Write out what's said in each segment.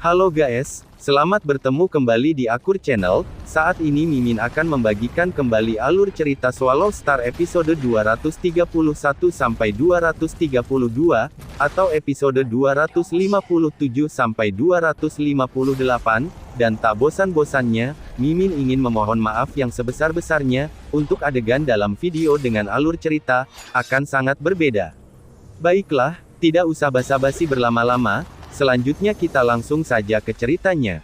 Halo guys, selamat bertemu kembali di Akur Channel. Saat ini Mimin akan membagikan kembali alur cerita Swallow Star episode 231 sampai 232 atau episode 257 sampai 258 dan tak bosan-bosannya, Mimin ingin memohon maaf yang sebesar-besarnya untuk adegan dalam video dengan alur cerita akan sangat berbeda. Baiklah, tidak usah basa-basi berlama-lama. Selanjutnya kita langsung saja ke ceritanya.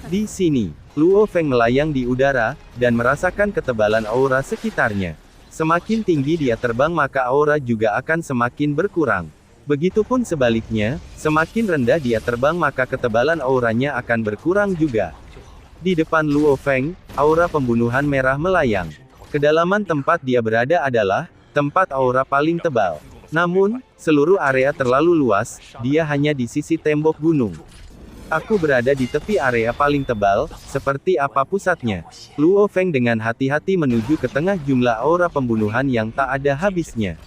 Di sini, Luo Feng melayang di udara, dan merasakan ketebalan aura sekitarnya. Semakin tinggi dia terbang maka aura juga akan semakin berkurang. Begitupun sebaliknya, semakin rendah dia terbang maka ketebalan auranya akan berkurang juga. Di depan Luo Feng, aura pembunuhan merah melayang. Kedalaman tempat dia berada adalah tempat aura paling tebal. Namun, seluruh area terlalu luas, dia hanya di sisi tembok gunung. Aku berada di tepi area paling tebal, seperti apa pusatnya. Luo Feng dengan hati-hati menuju ke tengah jumlah aura pembunuhan yang tak ada habisnya.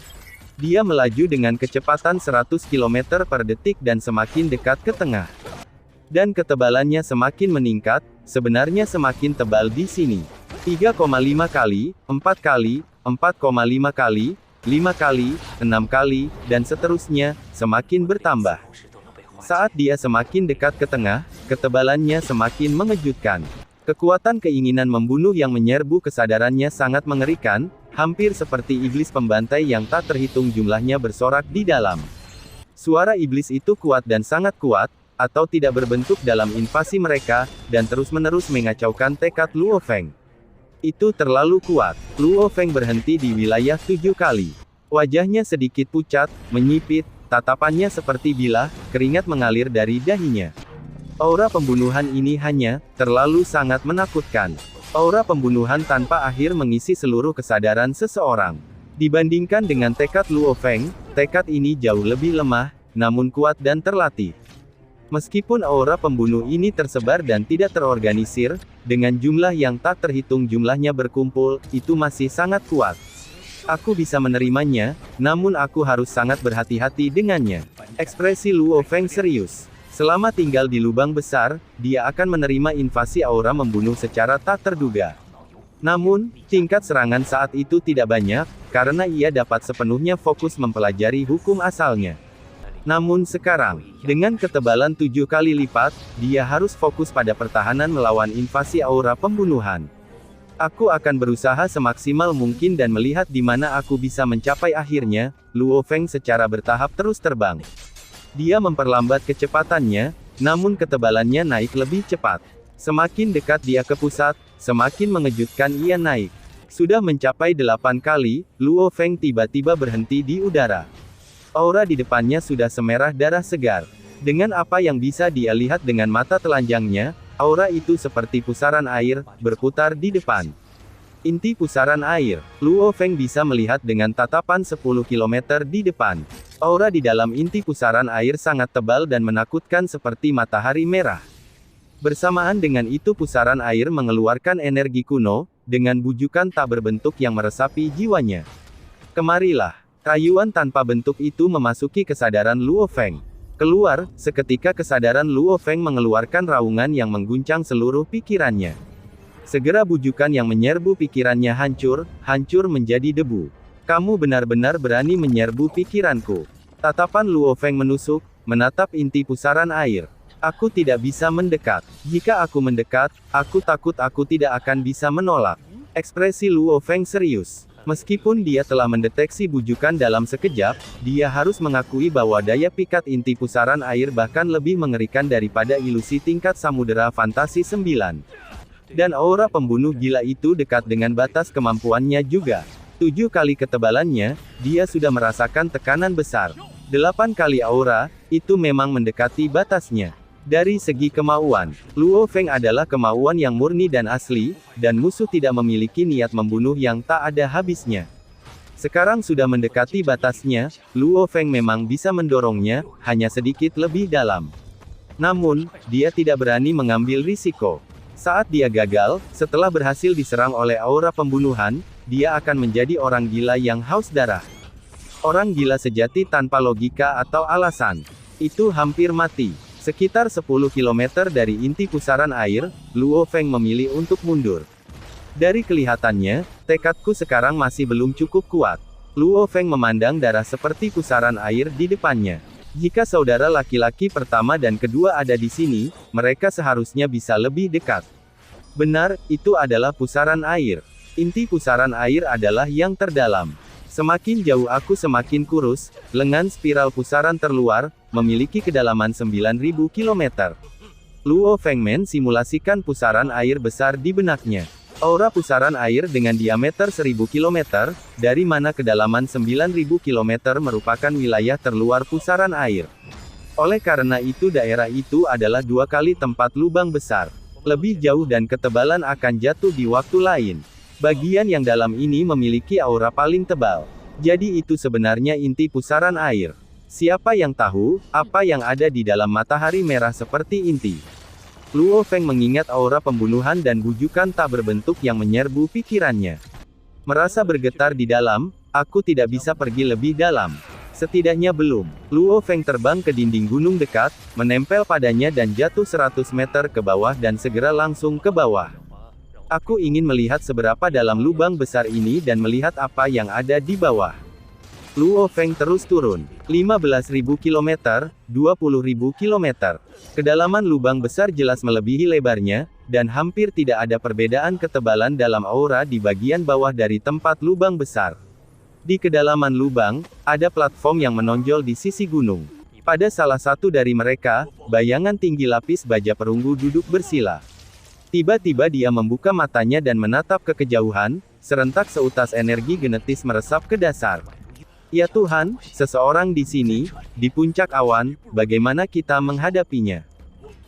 Dia melaju dengan kecepatan 100 km per detik dan semakin dekat ke tengah. Dan ketebalannya semakin meningkat, sebenarnya semakin tebal di sini. 3,5 kali, 4 kali, 4,5 kali, 5 kali, 6 kali, dan seterusnya, semakin bertambah. Saat dia semakin dekat ke tengah, ketebalannya semakin mengejutkan. Kekuatan keinginan membunuh yang menyerbu kesadarannya sangat mengerikan, hampir seperti iblis pembantai yang tak terhitung jumlahnya bersorak di dalam. Suara iblis itu kuat dan sangat kuat, atau tidak berbentuk dalam invasi mereka, dan terus-menerus mengacaukan tekad Luo Feng. Itu terlalu kuat. Luo Feng berhenti di wilayah 7 kali. Wajahnya sedikit pucat, menyipit, tatapannya seperti bilah, keringat mengalir dari dahinya. Aura pembunuhan ini hanya terlalu sangat menakutkan. Aura pembunuhan tanpa akhir mengisi seluruh kesadaran seseorang. Dibandingkan dengan tekad Luo Feng, tekad ini jauh lebih lemah, namun kuat dan terlatih. Meskipun aura pembunuh ini tersebar dan tidak terorganisir, dengan jumlah yang tak terhitung jumlahnya berkumpul, itu masih sangat kuat. Aku bisa menerimanya, namun aku harus sangat berhati-hati dengannya. Ekspresi Luo Feng serius. Selama tinggal di lubang besar, dia akan menerima invasi aura membunuh secara tak terduga. Namun, tingkat serangan saat itu tidak banyak, karena ia dapat sepenuhnya fokus mempelajari hukum asalnya. Namun sekarang, dengan ketebalan 7 kali lipat, dia harus fokus pada pertahanan melawan invasi aura pembunuhan. Aku akan berusaha semaksimal mungkin dan melihat di mana aku bisa mencapai akhirnya. Luo Feng secara bertahap terus terbang. Dia memperlambat kecepatannya, namun ketebalannya naik lebih cepat. Semakin dekat dia ke pusat, semakin mengejutkan ia naik. Sudah mencapai 8 kali, Luo Feng tiba-tiba berhenti di udara. Aura di depannya sudah semerah darah segar. Dengan apa yang bisa dia lihat dengan mata telanjangnya, aura itu seperti pusaran air, berputar di depan. Inti pusaran air, Luo Feng bisa melihat dengan tatapan 10 km di depan. Aura di dalam inti pusaran air sangat tebal dan menakutkan seperti matahari merah. Bersamaan dengan itu pusaran air mengeluarkan energi kuno, dengan bujukan tak berbentuk yang meresapi jiwanya. Kemarilah. Rayuan tanpa bentuk itu memasuki kesadaran Luo Feng. Keluar, seketika kesadaran Luo Feng mengeluarkan raungan yang mengguncang seluruh pikirannya. Segera bujukan yang menyerbu pikirannya hancur menjadi debu. Kamu benar-benar berani menyerbu pikiranku. Tatapan Luo Feng menusuk, menatap inti pusaran air. Aku tidak bisa mendekat. Jika aku mendekat, aku takut aku tidak akan bisa menolak. Ekspresi Luo Feng serius. Meskipun dia telah mendeteksi bujukan dalam sekejap, dia harus mengakui bahwa daya pikat inti pusaran air bahkan lebih mengerikan daripada ilusi tingkat samudera fantasi 9. Dan aura pembunuh gila itu dekat dengan batas kemampuannya juga. 7 kali ketebalannya, dia sudah merasakan tekanan besar. 8 kali aura, itu memang mendekati batasnya. Dari segi kemauan, Luo Feng adalah kemauan yang murni dan asli, dan musuh tidak memiliki niat membunuh yang tak ada habisnya. Sekarang sudah mendekati batasnya, Luo Feng memang bisa mendorongnya, hanya sedikit lebih dalam. Namun, dia tidak berani mengambil risiko. Saat dia gagal, setelah berhasil diserang oleh aura pembunuhan, dia akan menjadi orang gila yang haus darah. Orang gila sejati tanpa logika atau alasan. Itu hampir mati. Sekitar 10 km dari inti pusaran air, Luo Feng memilih untuk mundur. Dari kelihatannya, tekadku sekarang masih belum cukup kuat. Luo Feng memandang darah seperti pusaran air di depannya. Jika saudara laki-laki pertama dan kedua ada di sini, mereka seharusnya bisa lebih dekat. Benar, itu adalah pusaran air. Inti pusaran air adalah yang terdalam. Semakin jauh aku semakin kurus, lengan spiral pusaran terluar, memiliki kedalaman 9.000 km. Luo Feng simulasikan pusaran air besar di benaknya. Aura pusaran air dengan diameter 1000 km, dari mana kedalaman 9.000 km merupakan wilayah terluar pusaran air. Oleh karena itu daerah itu adalah 2 kali tempat lubang besar. Lebih jauh dan ketebalan akan jatuh di waktu lain. Bagian yang dalam ini memiliki aura paling tebal. Jadi itu sebenarnya inti pusaran air. Siapa yang tahu, apa yang ada di dalam matahari merah seperti inti? Luo Feng mengingat aura pembunuhan dan bujukan tak berbentuk yang menyerbu pikirannya. Merasa bergetar di dalam, aku tidak bisa pergi lebih dalam. Setidaknya belum. Luo Feng terbang ke dinding gunung dekat, menempel padanya dan jatuh 100 meter ke bawah dan segera langsung ke bawah. Aku ingin melihat seberapa dalam lubang besar ini dan melihat apa yang ada di bawah. Luo Feng terus turun. 15.000 km, 20.000 km. Kedalaman lubang besar jelas melebihi lebarnya, dan hampir tidak ada perbedaan ketebalan dalam aura di bagian bawah dari tempat lubang besar. Di kedalaman lubang, ada platform yang menonjol di sisi gunung. Pada salah satu dari mereka, bayangan tinggi lapis baja perunggu duduk bersila. Tiba-tiba dia membuka matanya dan menatap ke kejauhan, serentak seutas energi genetis meresap ke dasar. Ya Tuhan, seseorang di sini, di puncak awan, bagaimana kita menghadapinya?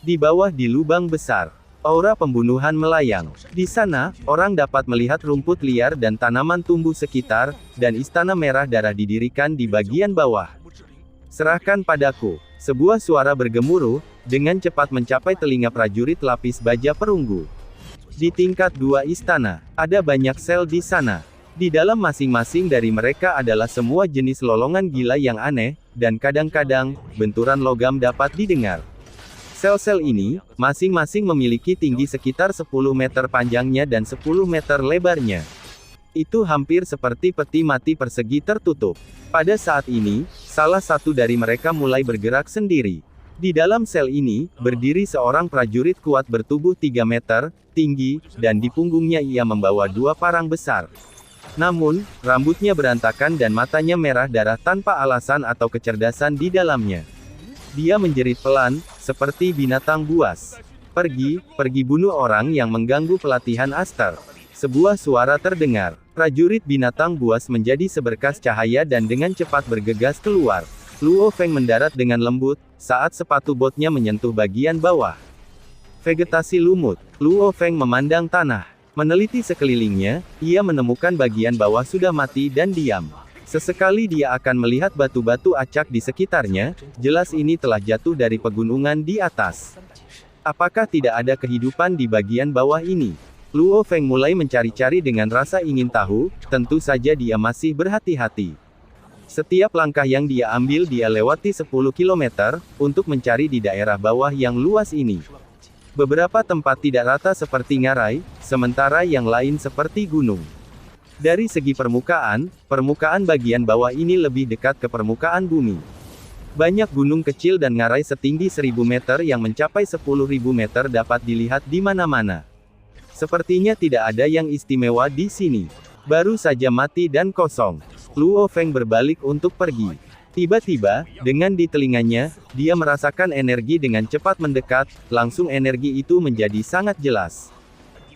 Di bawah di lubang besar, aura pembunuhan melayang. Di sana, orang dapat melihat rumput liar dan tanaman tumbuh sekitar, dan istana merah darah didirikan di bagian bawah. Serahkan padaku. Sebuah suara bergemuruh, dengan cepat mencapai telinga prajurit lapis baja perunggu. Di tingkat 2 istana, ada banyak sel di sana. Di dalam masing-masing dari mereka adalah semua jenis lolongan gila yang aneh, dan kadang-kadang, benturan logam dapat didengar. Sel-sel ini, masing-masing memiliki tinggi sekitar 10 meter panjangnya dan 10 meter lebarnya. Itu hampir seperti peti mati persegi tertutup. Pada saat ini, salah satu dari mereka mulai bergerak sendiri. Di dalam sel ini, berdiri seorang prajurit kuat bertubuh 3 meter, tinggi, dan di punggungnya ia membawa 2 parang besar. Namun, rambutnya berantakan dan matanya merah darah tanpa alasan atau kecerdasan di dalamnya. Dia menjerit pelan, seperti binatang buas. Pergi bunuh orang yang mengganggu pelatihan Aster. Sebuah suara terdengar. Prajurit binatang buas menjadi seberkas cahaya dan dengan cepat bergegas keluar. Luo Feng mendarat dengan lembut, saat sepatu botnya menyentuh bagian bawah. Vegetasi lumut. Luo Feng memandang tanah. Meneliti sekelilingnya, ia menemukan bagian bawah sudah mati dan diam. Sesekali dia akan melihat batu-batu acak di sekitarnya, jelas ini telah jatuh dari pegunungan di atas. Apakah tidak ada kehidupan di bagian bawah ini? Luo Feng mulai mencari-cari dengan rasa ingin tahu, tentu saja dia masih berhati-hati. Setiap langkah yang dia ambil dia lewati 10 km, untuk mencari di daerah bawah yang luas ini. Beberapa tempat tidak rata seperti ngarai, sementara yang lain seperti gunung. Dari segi permukaan bagian bawah ini lebih dekat ke permukaan bumi. Banyak gunung kecil dan ngarai setinggi 1000 meter yang mencapai 10.000 meter dapat dilihat di mana-mana. Sepertinya tidak ada yang istimewa di sini. Baru saja mati dan kosong. Luo Feng berbalik untuk pergi. Tiba-tiba, dengan di telinganya, dia merasakan energi dengan cepat mendekat, langsung energi itu menjadi sangat jelas.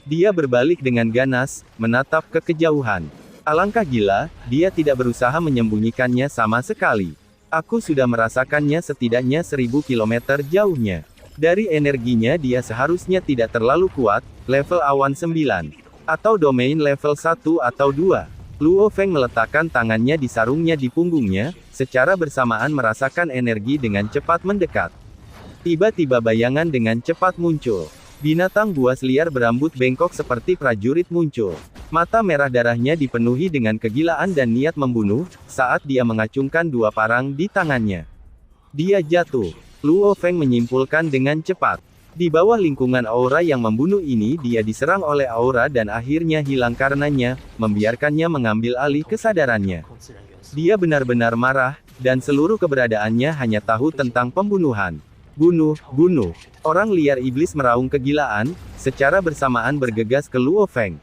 Dia berbalik dengan ganas, menatap ke kejauhan. Alangkah gila, dia tidak berusaha menyembunyikannya sama sekali. Aku sudah merasakannya setidaknya 1000 km jauhnya. Dari energinya dia seharusnya tidak terlalu kuat, level awan 9. Atau domain level 1 atau 2. Luo Feng meletakkan tangannya di sarungnya di punggungnya, secara bersamaan merasakan energi dengan cepat mendekat. Tiba-tiba bayangan dengan cepat muncul. Binatang buas liar berambut bengkok seperti prajurit muncul. Mata merah darahnya dipenuhi dengan kegilaan dan niat membunuh, saat dia mengacungkan dua parang di tangannya. Dia jatuh. Luo Feng menyimpulkan dengan cepat. Di bawah lingkungan aura yang membunuh ini dia diserang oleh aura dan akhirnya hilang karenanya, membiarkannya mengambil alih kesadarannya. Dia benar-benar marah, dan seluruh keberadaannya hanya tahu tentang pembunuhan. Bunuh, bunuh. Orang liar iblis meraung kegilaan, secara bersamaan bergegas ke Luo Feng.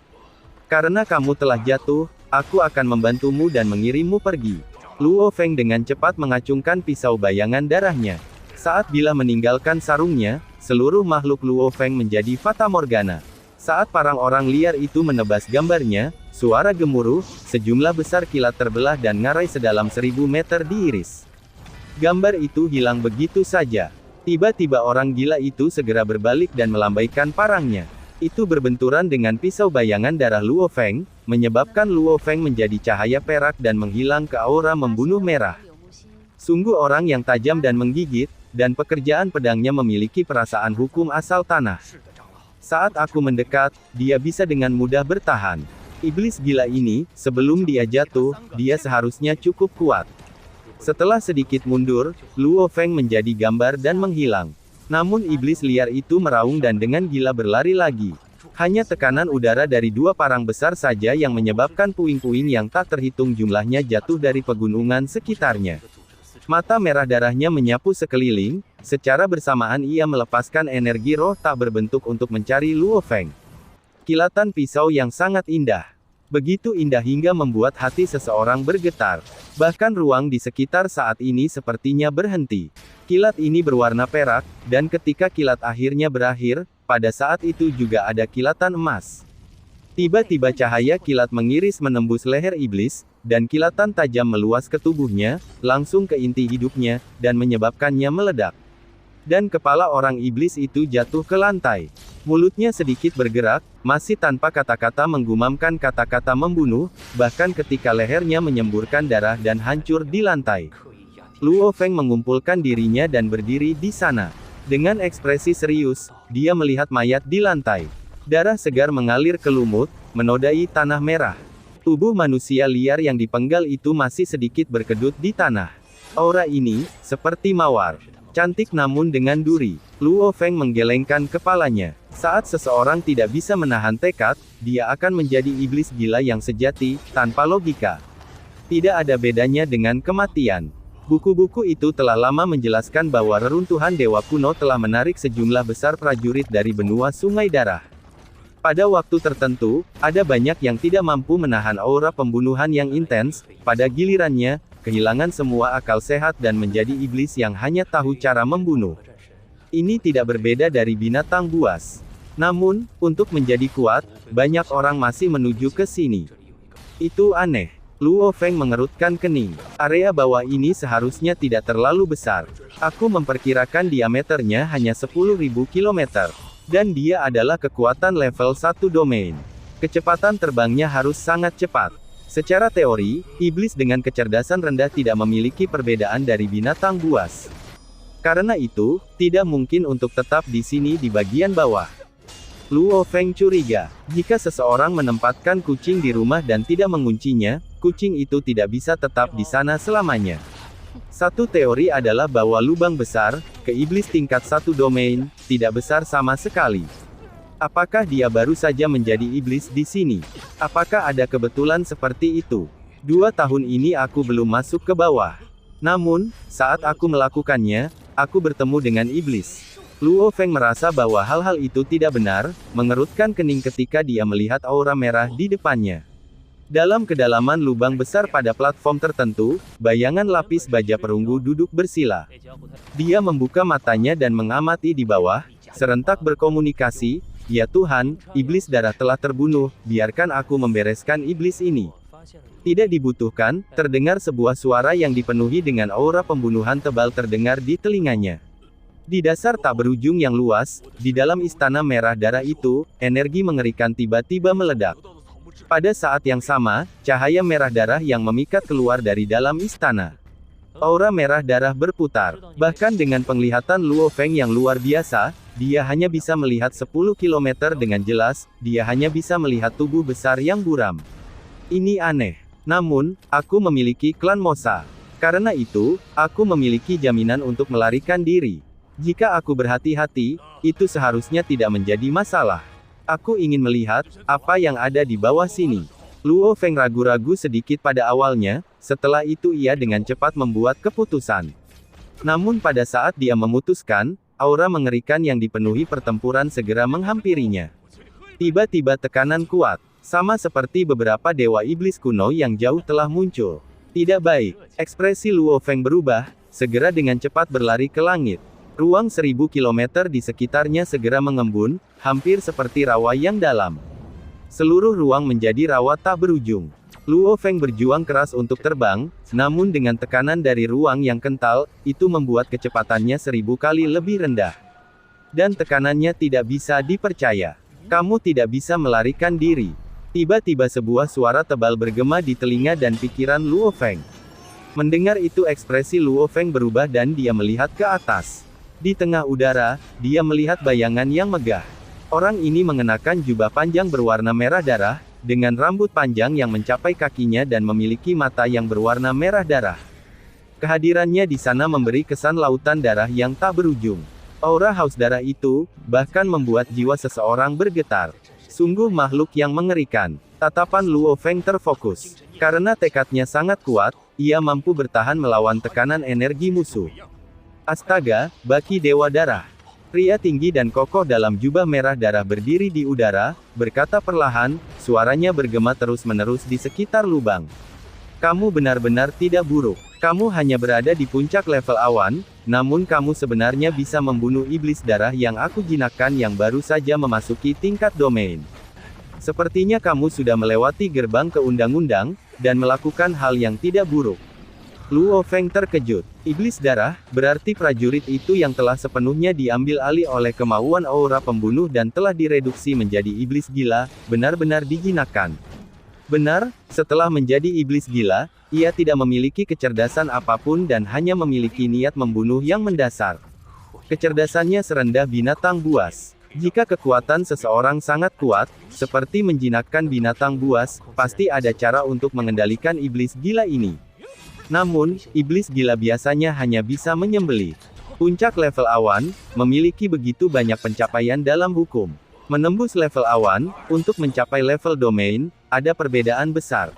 Karena kamu telah jatuh, aku akan membantumu dan mengirimmu pergi. Luo Feng dengan cepat mengacungkan pisau bayangan darahnya. Saat Bila meninggalkan sarungnya, seluruh makhluk Luo Feng menjadi fatamorgana. Saat parang orang liar itu menebas gambarnya, suara gemuruh, sejumlah besar kilat terbelah dan ngarai sedalam 1000 meter diiris. Gambar itu hilang begitu saja. Tiba-tiba orang gila itu segera berbalik dan melambaikan parangnya. Itu berbenturan dengan pisau bayangan darah Luo Feng, menyebabkan Luo Feng menjadi cahaya perak dan menghilang ke aura membunuh merah. Sungguh orang yang tajam dan menggigit, dan pekerjaan pedangnya memiliki perasaan hukum asal tanah. Saat aku mendekat, dia bisa dengan mudah bertahan. Iblis gila ini, sebelum dia jatuh, dia seharusnya cukup kuat. Setelah sedikit mundur, Luo Feng menjadi gambar dan menghilang. Namun iblis liar itu meraung dan dengan gila berlari lagi. Hanya tekanan udara dari dua parang besar saja yang menyebabkan puing-puing yang tak terhitung jumlahnya jatuh dari pegunungan sekitarnya. Mata merah darahnya menyapu sekeliling, secara bersamaan ia melepaskan energi roh tak berbentuk untuk mencari Luo Feng. Kilatan pisau yang sangat indah. Begitu indah hingga membuat hati seseorang bergetar. Bahkan ruang di sekitar saat ini sepertinya berhenti. Kilat ini berwarna perak, dan ketika kilat akhirnya berakhir, pada saat itu juga ada kilatan emas. Tiba-tiba cahaya kilat mengiris menembus leher iblis, dan kilatan tajam meluas ke tubuhnya, langsung ke inti hidupnya, dan menyebabkannya meledak. Dan kepala orang iblis itu jatuh ke lantai. Mulutnya sedikit bergerak, masih tanpa kata-kata menggumamkan kata-kata membunuh, bahkan ketika lehernya menyemburkan darah dan hancur di lantai. Luo Feng mengumpulkan dirinya dan berdiri di sana. Dengan ekspresi serius, dia melihat mayat di lantai. Darah segar mengalir ke lumut, menodai tanah merah. Tubuh manusia liar yang dipenggal itu masih sedikit berkedut di tanah. Aura ini, seperti mawar. Cantik namun dengan duri. Luo Feng menggelengkan kepalanya. Saat seseorang tidak bisa menahan tekad, dia akan menjadi iblis gila yang sejati, tanpa logika. Tidak ada bedanya dengan kematian. Buku-buku itu telah lama menjelaskan bahwa reruntuhan dewa kuno telah menarik sejumlah besar prajurit dari benua Sungai Darah. Pada waktu tertentu, ada banyak yang tidak mampu menahan aura pembunuhan yang intens, pada gilirannya, kehilangan semua akal sehat dan menjadi iblis yang hanya tahu cara membunuh. Ini tidak berbeda dari binatang buas. Namun, untuk menjadi kuat, banyak orang masih menuju ke sini. Itu aneh. Luo Feng mengerutkan kening. Area bawah ini seharusnya tidak terlalu besar. Aku memperkirakan diameternya hanya 10.000 km. Dan dia adalah kekuatan level 1 domain. Kecepatan terbangnya harus sangat cepat. Secara teori, iblis dengan kecerdasan rendah tidak memiliki perbedaan dari binatang buas. Karena itu, tidak mungkin untuk tetap di sini di bagian bawah. Luo Feng curiga, jika seseorang menempatkan kucing di rumah dan tidak menguncinya, kucing itu tidak bisa tetap di sana selamanya. Satu teori adalah bahwa lubang besar, ke iblis tingkat 1 domain, tidak besar sama sekali. Apakah dia baru saja menjadi iblis di sini? Apakah ada kebetulan seperti itu? 2 tahun ini aku belum masuk ke bawah. Namun, saat aku melakukannya, aku bertemu dengan iblis. Luo Feng merasa bahwa hal-hal itu tidak benar, mengerutkan kening ketika dia melihat aura merah di depannya. Dalam kedalaman lubang besar pada platform tertentu, bayangan lapis baja perunggu duduk bersila. Dia membuka matanya dan mengamati di bawah, serentak berkomunikasi, "Ya Tuhan, iblis darah telah terbunuh, biarkan aku membereskan iblis ini." Tidak dibutuhkan, terdengar sebuah suara yang dipenuhi dengan aura pembunuhan tebal terdengar di telinganya. Di dasar tak berujung yang luas, di dalam istana merah darah itu, energi mengerikan tiba-tiba meledak. Pada saat yang sama, cahaya merah darah yang memikat keluar dari dalam istana. Aura merah darah berputar. Bahkan dengan penglihatan Luo Feng yang luar biasa, dia hanya bisa melihat 10 kilometer dengan jelas, dia hanya bisa melihat tubuh besar yang buram. Ini aneh. Namun, aku memiliki klan Mosa. Karena itu, aku memiliki jaminan untuk melarikan diri. Jika aku berhati-hati, itu seharusnya tidak menjadi masalah. Aku ingin melihat apa yang ada di bawah sini. Luo Feng ragu-ragu sedikit pada awalnya, setelah itu ia dengan cepat membuat keputusan. Namun pada saat dia memutuskan, aura mengerikan yang dipenuhi pertempuran segera menghampirinya. Tiba-tiba tekanan kuat, sama seperti beberapa dewa iblis kuno yang jauh telah muncul. Tidak baik, ekspresi Luo Feng berubah, segera dengan cepat berlari ke langit. Ruang 1000 kilometer di sekitarnya segera mengembun, hampir seperti rawa yang dalam. Seluruh ruang menjadi rawa tak berujung. Luo Feng berjuang keras untuk terbang, namun dengan tekanan dari ruang yang kental, itu membuat kecepatannya 1000 kali lebih rendah. Dan tekanannya tidak bisa dipercaya. Kamu tidak bisa melarikan diri. Tiba-tiba sebuah suara tebal bergema di telinga dan pikiran Luo Feng. Mendengar itu ekspresi Luo Feng berubah dan dia melihat ke atas. Di tengah udara, dia melihat bayangan yang megah. Orang ini mengenakan jubah panjang berwarna merah darah, dengan rambut panjang yang mencapai kakinya dan memiliki mata yang berwarna merah darah. Kehadirannya di sana memberi kesan lautan darah yang tak berujung. Aura haus darah itu, bahkan membuat jiwa seseorang bergetar. Sungguh makhluk yang mengerikan. Tatapan Luo Feng terfokus. Karena tekadnya sangat kuat, ia mampu bertahan melawan tekanan energi musuh. Astaga, baki Dewa Darah. Pria tinggi dan kokoh dalam jubah merah darah berdiri di udara, berkata perlahan, suaranya bergema terus-menerus di sekitar lubang. Kamu benar-benar tidak buruk. Kamu hanya berada di puncak level awan, namun kamu sebenarnya bisa membunuh iblis darah yang aku jinakkan yang baru saja memasuki tingkat domain. Sepertinya kamu sudah melewati gerbang ke undang-undang, dan melakukan hal yang tidak buruk. Luo Feng terkejut. Iblis darah, berarti prajurit itu yang telah sepenuhnya diambil alih oleh kemauan aura pembunuh dan telah direduksi menjadi iblis gila, benar-benar dijinakkan. Benar, setelah menjadi iblis gila, ia tidak memiliki kecerdasan apapun dan hanya memiliki niat membunuh yang mendasar. Kecerdasannya serendah binatang buas. Jika kekuatan seseorang sangat kuat, seperti menjinakkan binatang buas, pasti ada cara untuk mengendalikan iblis gila ini. Namun, iblis gila biasanya hanya bisa menyembelih. Puncak level awan, memiliki begitu banyak pencapaian dalam hukum. Menembus level awan, untuk mencapai level domain, ada perbedaan besar.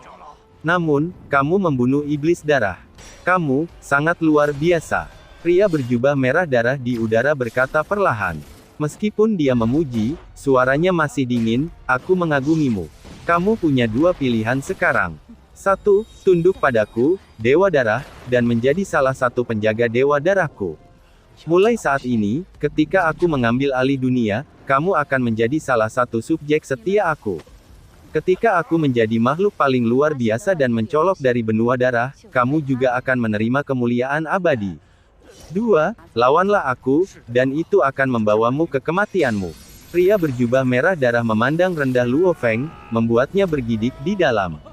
Namun, kamu membunuh iblis darah. Kamu, sangat luar biasa. Pria berjubah merah darah di udara berkata perlahan. Meskipun dia memuji, suaranya masih dingin, aku mengagumimu. Kamu punya dua pilihan sekarang. 1. Tunduk padaku, Dewa Darah, dan menjadi salah satu penjaga Dewa Darahku. Mulai saat ini, ketika aku mengambil alih dunia, kamu akan menjadi salah satu subjek setia aku. Ketika aku menjadi makhluk paling luar biasa dan mencolok dari benua darah, kamu juga akan menerima kemuliaan abadi. 2. Lawanlah aku, dan itu akan membawamu ke kematianmu. Pria berjubah merah darah memandang rendah Luo Feng, membuatnya bergidik di dalam.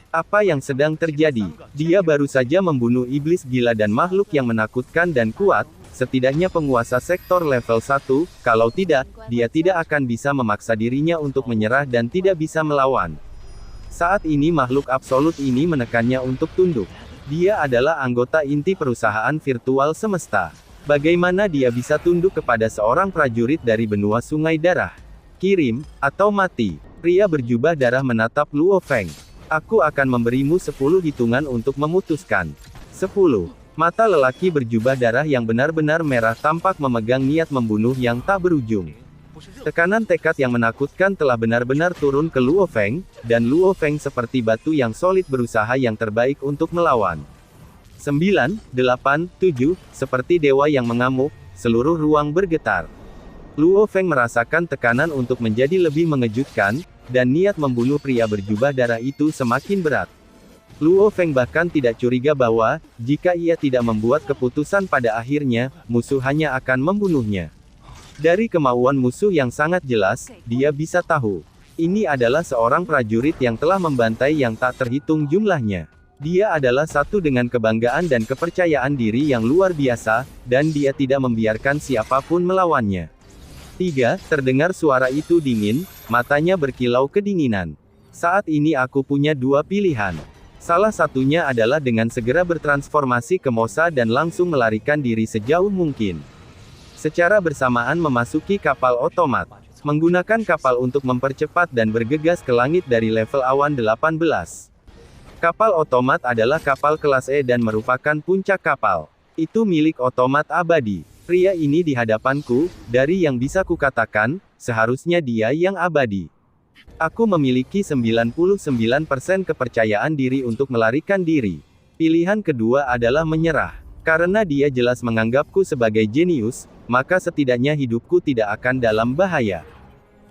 Apa yang sedang terjadi? Dia baru saja membunuh iblis gila dan makhluk yang menakutkan dan kuat, setidaknya penguasa sektor level 1, kalau tidak, dia tidak akan bisa memaksa dirinya untuk menyerah dan tidak bisa melawan. Saat ini makhluk absolut ini menekannya untuk tunduk. Dia adalah anggota inti perusahaan virtual semesta. Bagaimana dia bisa tunduk kepada seorang prajurit dari benua sungai darah? Kirim, atau mati. Pria berjubah darah menatap Luo Feng. Aku akan memberimu 10 hitungan untuk memutuskan. 10. Mata lelaki berjubah darah yang benar-benar merah tampak memegang niat membunuh yang tak berujung. Tekanan tekad yang menakutkan telah benar-benar turun ke Luo Feng, dan Luo Feng seperti batu yang solid berusaha yang terbaik untuk melawan. 9, 8, 7, seperti dewa yang mengamuk, seluruh ruang bergetar. Luo Feng merasakan tekanan untuk menjadi lebih mengejutkan, dan niat membunuh pria berjubah darah itu semakin berat. Luo Feng bahkan tidak curiga bahwa, jika ia tidak membuat keputusan pada akhirnya, musuh hanya akan membunuhnya. Dari kemauan musuh yang sangat jelas, dia bisa tahu. Ini adalah seorang prajurit yang telah membantai yang tak terhitung jumlahnya. Dia adalah satu dengan kebanggaan dan kepercayaan diri yang luar biasa, dan dia tidak membiarkan siapapun melawannya. 3. Terdengar suara itu dingin, matanya berkilau kedinginan. Saat ini aku punya dua pilihan. Salah satunya adalah dengan segera bertransformasi ke Mosa dan langsung melarikan diri sejauh mungkin. Secara bersamaan memasuki kapal otomat. Menggunakan kapal untuk mempercepat dan bergegas ke langit dari level awan 18. Kapal otomat adalah kapal kelas E dan merupakan puncak kapal. Itu milik otomat abadi. Pria ini di hadapanku, dari yang bisa kukatakan, seharusnya dia yang abadi. Aku memiliki 99% kepercayaan diri untuk melarikan diri. Pilihan kedua adalah menyerah. Karena dia jelas menganggapku sebagai jenius, maka setidaknya hidupku tidak akan dalam bahaya.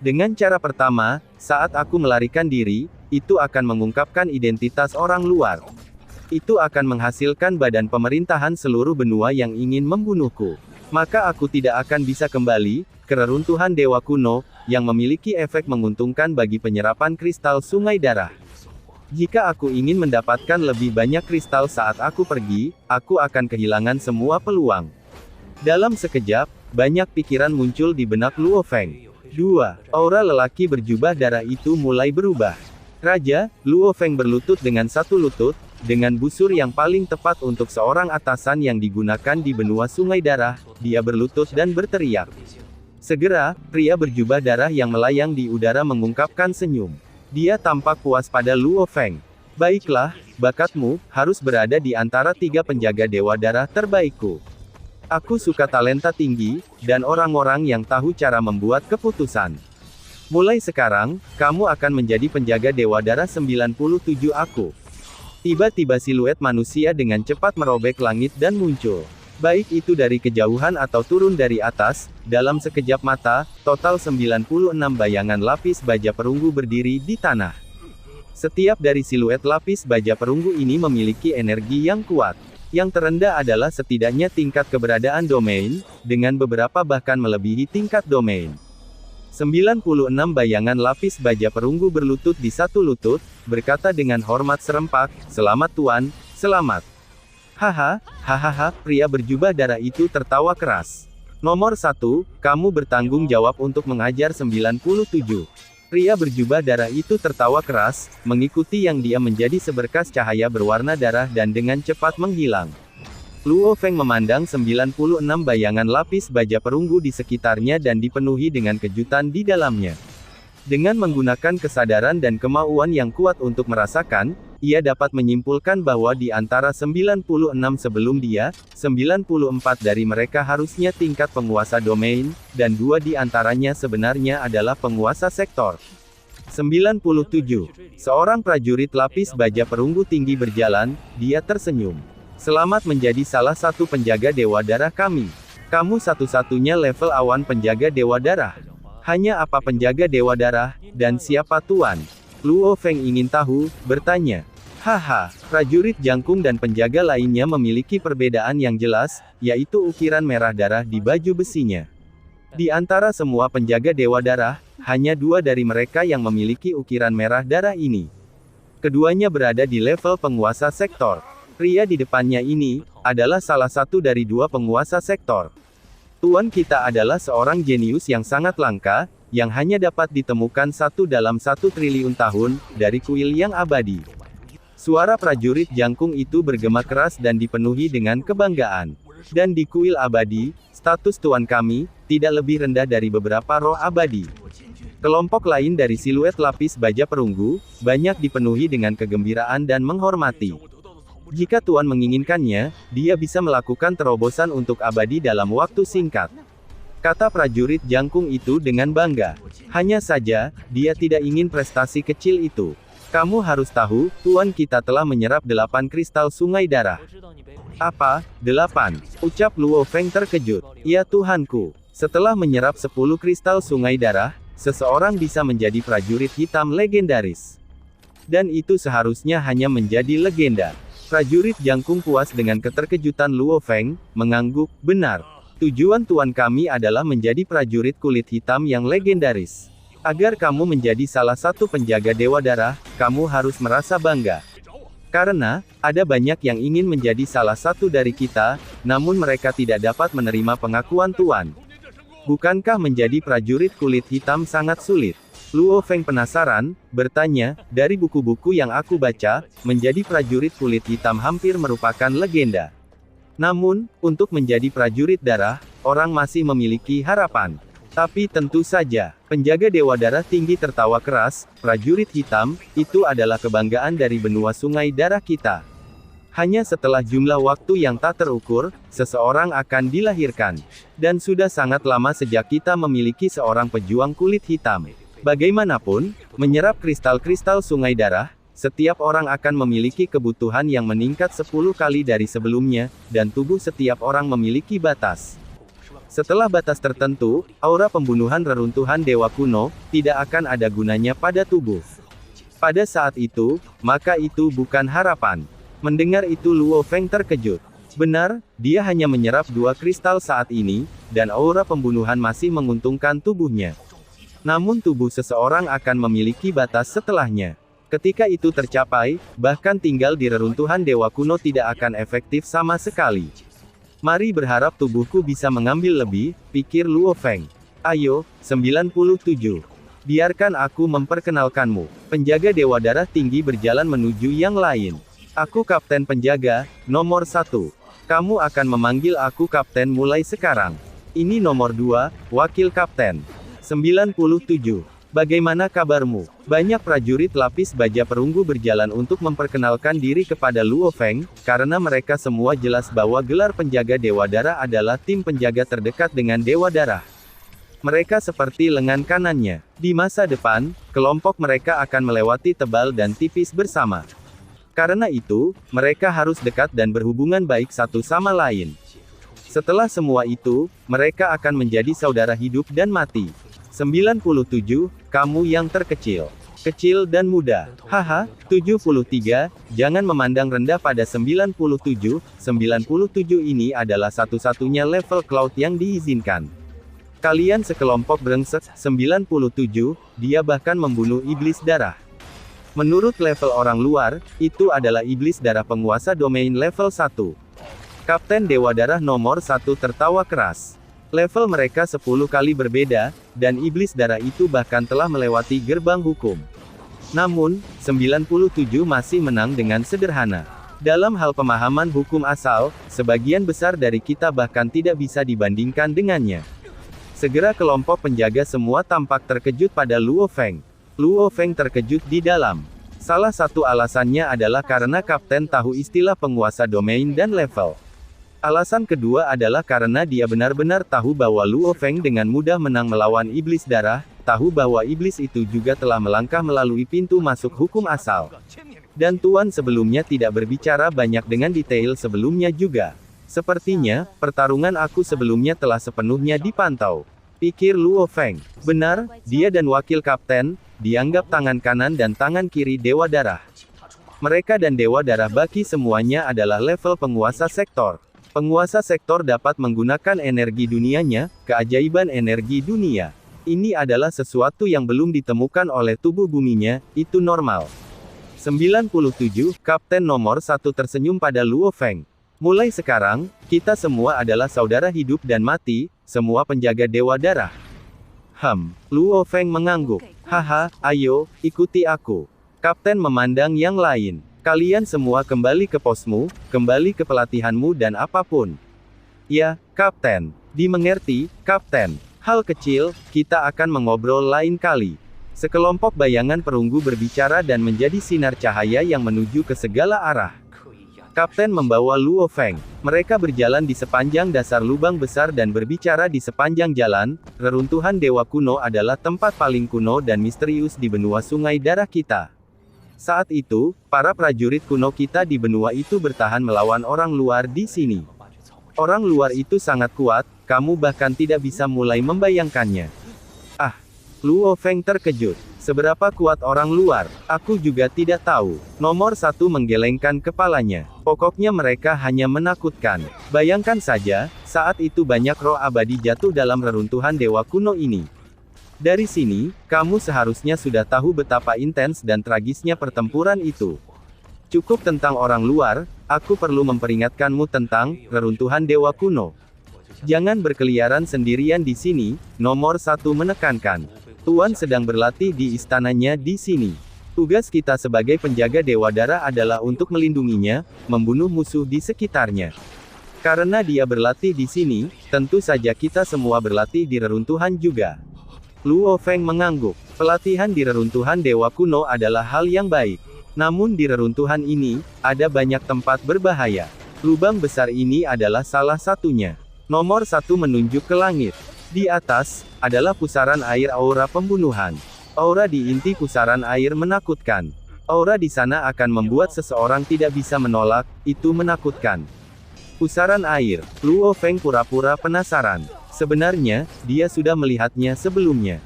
Dengan cara pertama, saat aku melarikan diri, itu akan mengungkapkan identitas orang luar. Itu akan menghasilkan badan pemerintahan seluruh benua yang ingin membunuhku. Maka aku tidak akan bisa kembali ke reruntuhan dewa kuno, yang memiliki efek menguntungkan bagi penyerapan kristal sungai darah. Jika aku ingin mendapatkan lebih banyak kristal saat aku pergi, aku akan kehilangan semua peluang. Dalam sekejap, banyak pikiran muncul di benak Luo Feng. 2. Aura lelaki berjubah darah itu mulai berubah. Raja, Luo Feng berlutut dengan satu lutut, dengan busur yang paling tepat untuk seorang atasan yang digunakan di benua sungai darah, dia berlutut dan berteriak. Segera, pria berjubah darah yang melayang di udara mengungkapkan senyum. Dia tampak puas pada Luo Feng. Baiklah, bakatmu harus berada di antara 3 penjaga dewa darah terbaikku. Aku suka talenta tinggi, dan orang-orang yang tahu cara membuat keputusan. Mulai sekarang, kamu akan menjadi penjaga dewa darah 97 aku. Tiba-tiba siluet manusia dengan cepat merobek langit dan muncul. Baik itu dari kejauhan atau turun dari atas, dalam sekejap mata, total 96 bayangan lapis baja perunggu berdiri di tanah. Setiap dari siluet lapis baja perunggu ini memiliki energi yang kuat. Yang terendah adalah setidaknya tingkat keberadaan domain, dengan beberapa bahkan melebihi tingkat domain. 96 bayangan lapis baja perunggu berlutut di satu lutut, berkata dengan hormat serempak, "Selamat Tuan, selamat." Hahaha, pria berjubah darah itu tertawa keras. Nomor 1, kamu bertanggung jawab untuk mengajar 97. Pria berjubah darah itu tertawa keras, mengikuti yang dia menjadi seberkas cahaya berwarna darah dan dengan cepat menghilang. Luo Feng memandang 96 bayangan lapis baja perunggu di sekitarnya dan dipenuhi dengan kejutan di dalamnya. Dengan menggunakan kesadaran dan kemauan yang kuat untuk merasakan, ia dapat menyimpulkan bahwa di antara 96 sebelum dia, 94 dari mereka harusnya tingkat penguasa domain, dan 2 di antaranya sebenarnya adalah penguasa sektor. 97. Seorang prajurit lapis baja perunggu tinggi berjalan, dia tersenyum. Selamat menjadi salah satu penjaga dewa darah kami. Kamu satu-satunya level awan penjaga dewa darah. Hanya apa penjaga dewa darah, dan siapa tuan? Luo Feng ingin tahu, bertanya. Prajurit jangkung dan penjaga lainnya memiliki perbedaan yang jelas, yaitu ukiran merah darah di baju besinya. Di antara semua penjaga dewa darah, hanya 2 dari mereka yang memiliki ukiran merah darah ini. Keduanya berada di level penguasa sektor. Pria di depannya ini, adalah salah satu dari 2 penguasa sektor. Tuan kita adalah seorang jenius yang sangat langka, yang hanya dapat ditemukan 1 dalam 1 triliun tahun, dari kuil yang abadi. Suara prajurit jangkung itu bergema keras dan dipenuhi dengan kebanggaan. Dan di kuil abadi, status tuan kami, tidak lebih rendah dari beberapa roh abadi. Kelompok lain dari siluet lapis baja perunggu, banyak dipenuhi dengan kegembiraan dan menghormati. Jika Tuan menginginkannya, dia bisa melakukan terobosan untuk abadi dalam waktu singkat. Kata prajurit jangkung itu dengan bangga. Hanya saja, dia tidak ingin prestasi kecil itu. Kamu harus tahu, Tuan kita telah menyerap 8 kristal sungai darah. Apa? 8? Ucap Luo Feng terkejut. Ya Tuhanku. Setelah menyerap 10 kristal sungai darah, seseorang bisa menjadi prajurit hitam legendaris. Dan itu seharusnya hanya menjadi legenda. Prajurit jangkung puas dengan keterkejutan Luo Feng, mengangguk, benar. Tujuan tuan kami adalah menjadi prajurit kulit hitam yang legendaris. Agar kamu menjadi salah satu penjaga dewa darah, kamu harus merasa bangga. Karena, ada banyak yang ingin menjadi salah satu dari kita, namun mereka tidak dapat menerima pengakuan tuan. Bukankah menjadi prajurit kulit hitam sangat sulit? Luo Feng penasaran, bertanya, dari buku-buku yang aku baca, menjadi prajurit kulit hitam hampir merupakan legenda. Namun, untuk menjadi prajurit darah, orang masih memiliki harapan. Tapi tentu saja, penjaga Dewa Darah Tinggi tertawa keras, prajurit hitam, itu adalah kebanggaan dari benua sungai darah kita. Hanya setelah jumlah waktu yang tak terukur, seseorang akan dilahirkan. Dan sudah sangat lama sejak kita memiliki seorang pejuang kulit hitam. Bagaimanapun, menyerap kristal-kristal sungai darah, setiap orang akan memiliki kebutuhan yang meningkat 10 kali dari sebelumnya, dan tubuh setiap orang memiliki batas. Setelah batas tertentu, aura pembunuhan reruntuhan dewa kuno, tidak akan ada gunanya pada tubuh. Pada saat itu, maka itu bukan harapan. Mendengar itu Luo Feng terkejut. Benar, dia hanya menyerap 2 kristal saat ini, dan aura pembunuhan masih menguntungkan tubuhnya. Namun tubuh seseorang akan memiliki batas setelahnya. Ketika itu tercapai, bahkan tinggal di reruntuhan dewa kuno tidak akan efektif sama sekali. Mari berharap tubuhku bisa mengambil lebih, pikir Luo Feng. Ayo, 97. Biarkan aku memperkenalkanmu. Penjaga Dewa Darah Tinggi berjalan menuju yang lain. Aku Kapten Penjaga, nomor 1. Kamu akan memanggil aku Kapten mulai sekarang. Ini nomor 2, Wakil Kapten. 97. Bagaimana kabarmu? Banyak prajurit lapis baja perunggu berjalan untuk memperkenalkan diri kepada Luo Feng, karena mereka semua jelas bahwa gelar penjaga Dewa Darah adalah tim penjaga terdekat dengan Dewa Darah. Mereka seperti lengan kanannya. Di masa depan, kelompok mereka akan melewati tebal dan tipis bersama. Karena itu, mereka harus dekat dan berhubungan baik satu sama lain. Setelah semua itu, mereka akan menjadi saudara hidup dan mati. 97, kamu yang terkecil. Kecil dan muda. Haha, 73, jangan memandang rendah pada 97. 97 ini adalah satu-satunya level cloud yang diizinkan. Kalian sekelompok brengsek. 97, dia bahkan membunuh iblis darah. Menurut level orang luar, itu adalah iblis darah penguasa domain level 1. Kapten Dewa Darah nomor 1 tertawa keras. Level mereka 10 kali berbeda, dan iblis darah itu bahkan telah melewati gerbang hukum. Namun, 97 masih menang dengan sederhana. Dalam hal pemahaman hukum asal, sebagian besar dari kita bahkan tidak bisa dibandingkan dengannya. Segera kelompok penjaga semua tampak terkejut pada Luo Feng. Luo Feng terkejut di dalam. Salah satu alasannya adalah karena Kapten tahu istilah penguasa domain dan level. Alasan kedua adalah karena dia benar-benar tahu bahwa Luo Feng dengan mudah menang melawan iblis darah, tahu bahwa iblis itu juga telah melangkah melalui pintu masuk hukum asal. Dan Tuan sebelumnya tidak berbicara banyak dengan detail sebelumnya juga. Sepertinya, pertarungan aku sebelumnya telah sepenuhnya dipantau. Pikir Luo Feng. Benar, dia dan Wakil Kapten, dianggap tangan kanan dan tangan kiri Dewa Darah. Mereka dan Dewa Darah Baki semuanya adalah level penguasa sektor. Penguasa sektor dapat menggunakan energi dunianya, keajaiban energi dunia. Ini adalah sesuatu yang belum ditemukan oleh tubuh buminya, itu normal. 97, Kapten nomor 1 tersenyum pada Luo Feng. Mulai sekarang, kita semua adalah saudara hidup dan mati, semua penjaga Dewa Darah. Luo Feng mengangguk. Haha, ayo, ikuti aku. Kapten memandang yang lain. Kalian semua kembali ke posmu, kembali ke pelatihanmu dan apapun. Ya, Kapten. Dimengerti, Kapten. Hal kecil, kita akan mengobrol lain kali. Sekelompok bayangan perunggu berbicara dan menjadi sinar cahaya yang menuju ke segala arah. Kapten membawa Luo Feng. Mereka berjalan di sepanjang dasar lubang besar dan berbicara di sepanjang jalan. Reruntuhan Dewa Kuno adalah tempat paling kuno dan misterius di benua sungai darah kita. Saat itu, para prajurit kuno kita di benua itu bertahan melawan orang luar di sini. Orang luar itu sangat kuat, kamu bahkan tidak bisa mulai membayangkannya. Ah, Luo Feng terkejut. Seberapa kuat orang luar, aku juga tidak tahu. Nomor 1 menggelengkan kepalanya. Pokoknya mereka hanya menakutkan. Bayangkan saja, saat itu banyak roh abadi jatuh dalam reruntuhan Dewa Kuno ini. Dari sini, kamu seharusnya sudah tahu betapa intens dan tragisnya pertempuran itu. Cukup tentang orang luar, aku perlu memperingatkanmu tentang reruntuhan Dewa Kuno. Jangan berkeliaran sendirian di sini, nomor 1 menekankan. Tuan sedang berlatih di istananya di sini. Tugas kita sebagai penjaga Dewa Dara adalah untuk melindunginya, membunuh musuh di sekitarnya. Karena dia berlatih di sini, tentu saja kita semua berlatih di reruntuhan juga. Luo Feng mengangguk. Pelatihan di reruntuhan Dewa Kuno adalah hal yang baik. Namun di reruntuhan ini, ada banyak tempat berbahaya. Lubang besar ini adalah salah satunya. Nomor 1 menunjuk ke langit. Di atas, adalah pusaran air aura pembunuhan. Aura di inti pusaran air menakutkan. Aura di sana akan membuat seseorang tidak bisa menolak, itu menakutkan. Pusaran air. Luo Feng pura-pura penasaran. Sebenarnya, dia sudah melihatnya sebelumnya.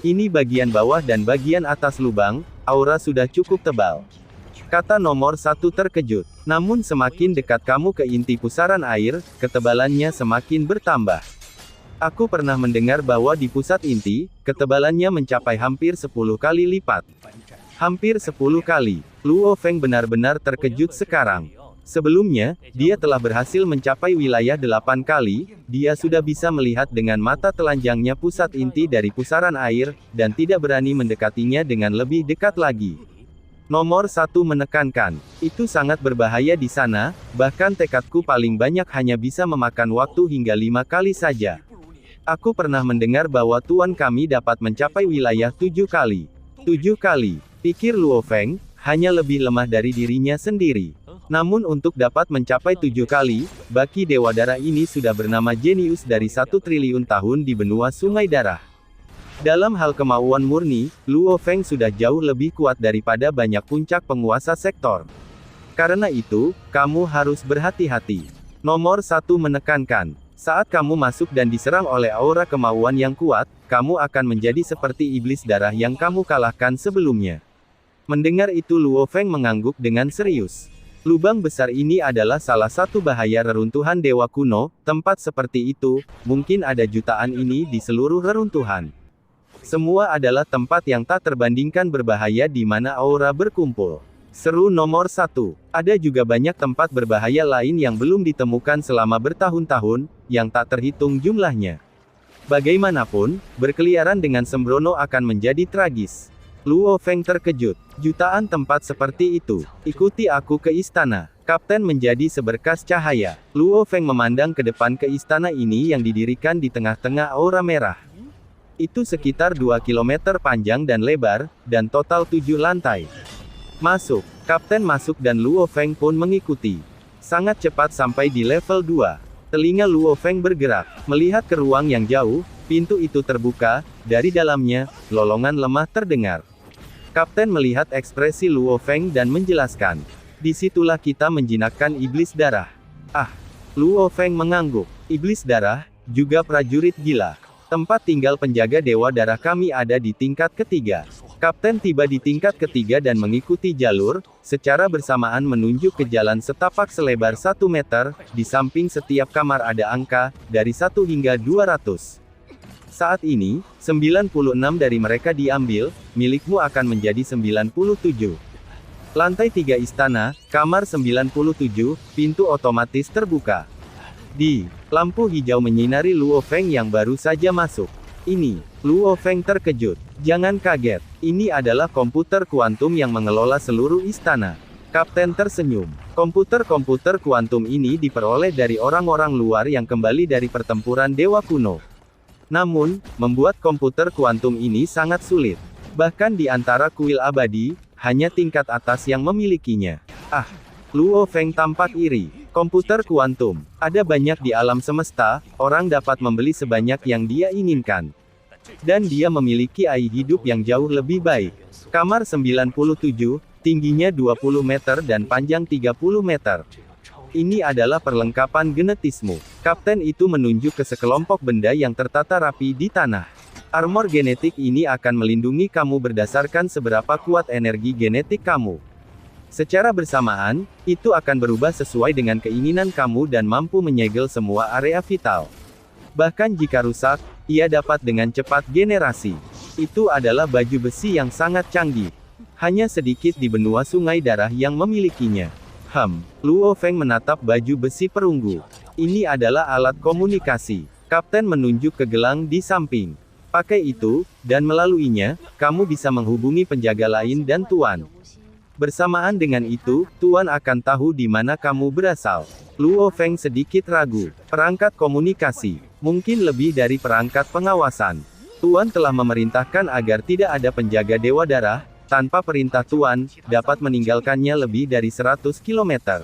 Ini bagian bawah dan bagian atas lubang, aura sudah cukup tebal. Kata nomor 1 terkejut. Namun semakin dekat kamu ke inti pusaran air, ketebalannya semakin bertambah. Aku pernah mendengar bahwa di pusat inti, ketebalannya mencapai hampir 10 kali lipat. Hampir 10 kali. Luo Feng benar-benar terkejut sekarang. Sebelumnya, dia telah berhasil mencapai wilayah 8 kali, dia sudah bisa melihat dengan mata telanjangnya pusat inti dari pusaran air, dan tidak berani mendekatinya dengan lebih dekat lagi. Nomor 1 menekankan, itu sangat berbahaya di sana, bahkan tekadku paling banyak hanya bisa memakan waktu hingga 5 kali saja. Aku pernah mendengar bahwa tuan kami dapat mencapai wilayah 7 kali. 7 kali, pikir Luo Feng, hanya lebih lemah dari dirinya sendiri. Namun untuk dapat mencapai 7 kali, baki Dewa Darah ini sudah bernama jenius dari 1 triliun tahun di benua Sungai Darah. Dalam hal kemauan murni, Luo Feng sudah jauh lebih kuat daripada banyak puncak penguasa sektor. Karena itu, kamu harus berhati-hati. Nomor 1 menekankan, saat kamu masuk dan diserang oleh aura kemauan yang kuat, kamu akan menjadi seperti iblis darah yang kamu kalahkan sebelumnya. Mendengar itu Luo Feng mengangguk dengan serius. Lubang besar ini adalah salah satu bahaya reruntuhan Dewa Kuno, tempat seperti itu, mungkin ada jutaan ini di seluruh reruntuhan. Semua adalah tempat yang tak terbandingkan berbahaya di mana aura berkumpul. Seru nomor 1. Ada juga banyak tempat berbahaya lain yang belum ditemukan selama bertahun-tahun, yang tak terhitung jumlahnya. Bagaimanapun, berkeliaran dengan sembrono akan menjadi tragis. Luo Feng terkejut. Jutaan tempat seperti itu. Ikuti aku ke istana. Kapten menjadi seberkas cahaya. Luo Feng memandang ke depan ke istana ini yang didirikan di tengah-tengah aura merah. Itu sekitar 2 km panjang dan lebar, dan total 7 lantai. Masuk. Kapten masuk dan Luo Feng pun mengikuti. Sangat cepat sampai di level 2. Telinga Luo Feng bergerak. Melihat ke ruang yang jauh, pintu itu terbuka, dari dalamnya, lolongan lemah terdengar. Kapten melihat ekspresi Luo Feng dan menjelaskan. Disitulah kita menjinakkan iblis darah. Luo Feng mengangguk. Iblis darah, juga prajurit gila. Tempat tinggal penjaga Dewa Darah kami ada di tingkat ketiga. Kapten tiba di tingkat ketiga dan mengikuti jalur, secara bersamaan menunjuk ke jalan setapak selebar 1 meter, di samping setiap kamar ada angka, dari 1 hingga 200. Saat ini, 96 dari mereka diambil, milikmu akan menjadi 97. Lantai 3 istana, kamar 97, pintu otomatis terbuka. Lampu hijau menyinari Luo Feng yang baru saja masuk. Ini, Luo Feng terkejut. Jangan kaget, ini adalah komputer kuantum yang mengelola seluruh istana. Kapten tersenyum. Komputer-komputer kuantum ini diperoleh dari orang-orang luar yang kembali dari pertempuran Dewa Kuno. Namun, membuat komputer kuantum ini sangat sulit. Bahkan di antara kuil abadi, hanya tingkat atas yang memilikinya. Luo Feng tampak iri. Komputer kuantum. Ada banyak di alam semesta, orang dapat membeli sebanyak yang dia inginkan. Dan dia memiliki AI hidup yang jauh lebih baik. Kamar 97, tingginya 20 meter dan panjang 30 meter. Ini adalah perlengkapan genetismu. Kapten itu menunjuk ke sekelompok benda yang tertata rapi di tanah. Armor genetik ini akan melindungi kamu berdasarkan seberapa kuat energi genetik kamu. Secara bersamaan, itu akan berubah sesuai dengan keinginan kamu dan mampu menyegel semua area vital. Bahkan jika rusak, ia dapat dengan cepat generasi. Itu adalah baju besi yang sangat canggih. Hanya sedikit di benua Sungai Darah yang memilikinya. Luo Feng menatap baju besi perunggu. Ini adalah alat komunikasi. Kapten menunjuk ke gelang di samping. Pakai itu, dan melaluinya, kamu bisa menghubungi penjaga lain dan Tuan. Bersamaan dengan itu, Tuan akan tahu di mana kamu berasal. Luo Feng sedikit ragu. Perangkat komunikasi. Mungkin lebih dari perangkat pengawasan. Tuan telah memerintahkan agar tidak ada penjaga Dewa Darah. Tanpa perintah Tuan, dapat meninggalkannya lebih dari 100 km.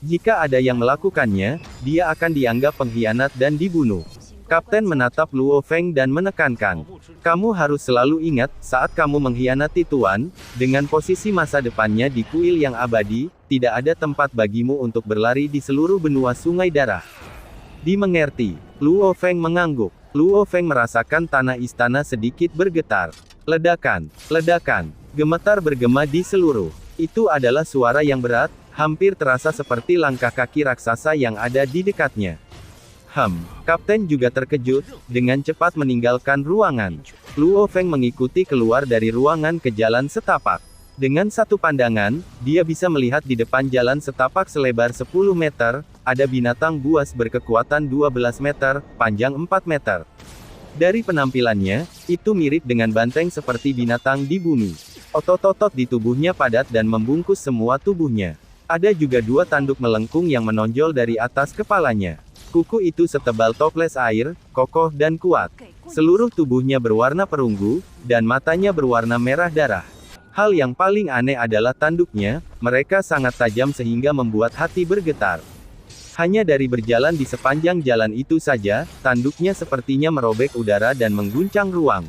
Jika ada yang melakukannya, dia akan dianggap pengkhianat dan dibunuh. Kapten menatap Luo Feng dan menekankan, kamu harus selalu ingat, saat kamu mengkhianati Tuan, dengan posisi masa depannya di kuil yang abadi, tidak ada tempat bagimu untuk berlari di seluruh benua Sungai Darah. Dimengerti. Luo Feng mengangguk. Luo Feng merasakan tanah istana sedikit bergetar. Ledakan, ledakan, gemetar bergema di seluruh. Itu adalah suara yang berat, hampir terasa seperti langkah kaki raksasa yang ada di dekatnya. Kapten juga terkejut, dengan cepat meninggalkan ruangan. Luo Feng mengikuti keluar dari ruangan ke jalan setapak. Dengan satu pandangan, dia bisa melihat di depan jalan setapak selebar 10 meter, ada binatang buas berkekuatan 12 meter, panjang 4 meter. Dari penampilannya, itu mirip dengan banteng seperti binatang di bumi. Otot-otot di tubuhnya padat dan membungkus semua tubuhnya. Ada juga 2 tanduk melengkung yang menonjol dari atas kepalanya. Kuku itu setebal toples air, kokoh dan kuat. Seluruh tubuhnya berwarna perunggu, dan matanya berwarna merah darah. Hal yang paling aneh adalah tanduknya, mereka sangat tajam sehingga membuat hati bergetar. Hanya dari berjalan di sepanjang jalan itu saja, tanduknya sepertinya merobek udara dan mengguncang ruang.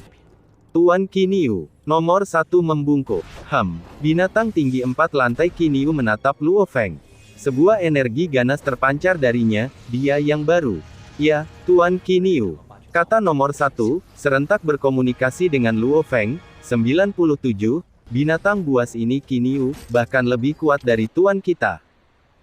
Tuan Qiniu, nomor 1 membungkuk. Binatang tinggi 4 lantai Qiniu menatap Luo Feng. Sebuah energi ganas terpancar darinya, dia yang baru. Ya, Tuan Qiniu. Kata nomor 1, serentak berkomunikasi dengan Luo Feng. 97, binatang buas ini Qiniu, bahkan lebih kuat dari Tuan kita.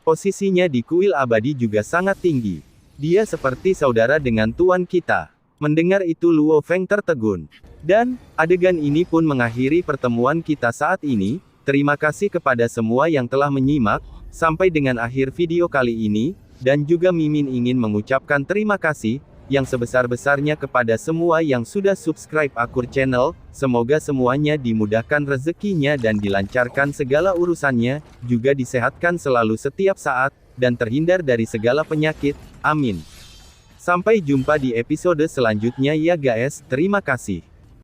Posisinya di kuil abadi juga sangat tinggi. Dia seperti saudara dengan Tuan kita. Mendengar itu Luo Feng tertegun. Dan, adegan ini pun mengakhiri pertemuan kita saat ini. Terima kasih kepada semua yang telah menyimak. Sampai dengan akhir video kali ini, dan juga Mimin ingin mengucapkan terima kasih, yang sebesar-besarnya kepada semua yang sudah subscribe Akur Channel, semoga semuanya dimudahkan rezekinya dan dilancarkan segala urusannya, juga disehatkan selalu setiap saat, dan terhindar dari segala penyakit, amin. Sampai jumpa di episode selanjutnya ya guys, terima kasih.